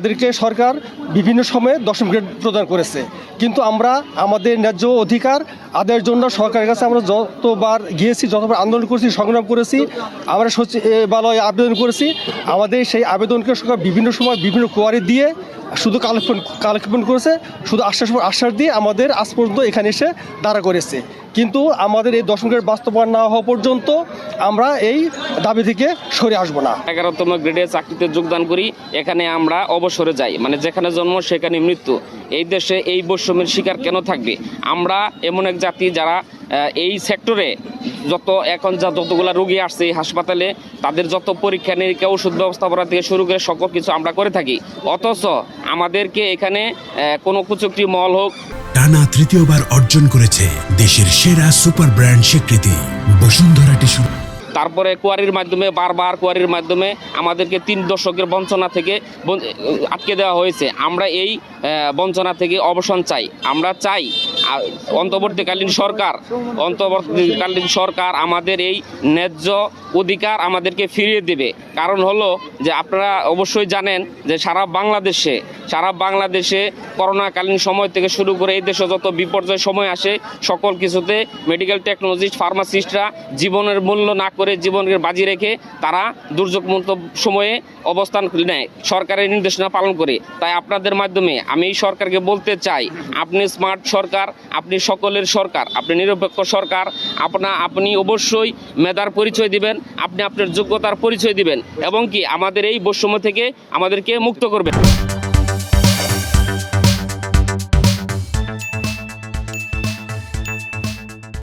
তাদেরকে সরকার বিভিন্ন সময়ে 10ম গ্রেড প্রদান করেছে, কিন্তু আমরা আমাদের ন্যায্য অধিকার আদায়ের জন্য সরকারের কাছে আমরা যতবার গিয়েছি, যতবার আন্দোলন করেছি, সংগ্রাম করেছি, আমরা সচিবালয়ে আবেদন করেছি। আমাদের সেই আবেদনকে সরকার বিভিন্ন সময় বিভিন্ন কোয়ারি দিয়ে শুধু কালেক্ষেপণ করেছে, শুধু আশ্বাস দিয়ে আমাদের আজ পর্যন্ত এখানে এসে দাঁড়া করেছে। কিন্তু আমাদের এই 10ম গ্রেড বাস্তবায়ন না হওয়া পর্যন্ত আমরা এই দাবি থেকে সরে আসবো না। 11তম গ্রেডে চাকরিতে যোগদান করি, এখানে আমরা অবসরে যাই, মানে যেখানে জন্ম সেখানে মৃত্যু। এই দেশে এই বৈষম্যের শিকার কেন থাকবে? আমরা এমন এক জাতি যারা এই সেক্টরে যতগুলো রোগী আসছে এই হাসপাতালে, তাদের যত পরীক্ষা নিরীক্ষা, ওষুধ ব্যবস্থাপনা থেকে শুরু করে সকল কিছু আমরা করে থাকি, অথচ আমাদেরকে এখানে কোনো কুচুক্তি মহল হোক। টানা তৃতীয়বার অর্জন করেছে দেশের সেরা সুপার ব্র্যান্ড স্বীকৃতি বসুন্ধরা টিস্যু। তারপরে বারবার কোয়ারির মাধ্যমে আমাদেরকে 3 দশকের বঞ্চনা থেকে আটকে দেওয়া হয়েছে। আমরা এই বঞ্চনা থেকে অবসান চাই। আমরা চাই অন্তর্বর্তীকালীন সরকার আমাদের এই ন্যায্য অধিকার আমাদেরকে ফিরিয়ে দেবে। কারণ হলো যে আপনারা অবশ্যই জানেন যে সারা বাংলাদেশে করোনাকালীন সময় থেকে শুরু করে এই দেশে যত বিপর্যয় সময় আসে, সকল কিছুতে মেডিকেল টেকনোলজিস্ট, ফার্মাসিস্টরা জীবনের মূল্য না করে, জীবনের বাজি রেখে তারা দুর্যোগমুক্ত সময়ে অবস্থান নেয়, সরকারের নির্দেশনা পালন করে। তাই আপনাদের মাধ্যমে আমি এই সরকারকে বলতে চাই, আপনি স্মার্ট সরকার, আপনি সকলের সরকার, আপনি নিরপেক্ষ সরকার, আপনি অবশ্যই মেধার পরিচয় দিবেন, আপনি আপনার যোগ্যতার পরিচয় দিবেন এবং কি আমাদের এই বৈষম্য থেকে আমাদেরকে মুক্ত করবেন।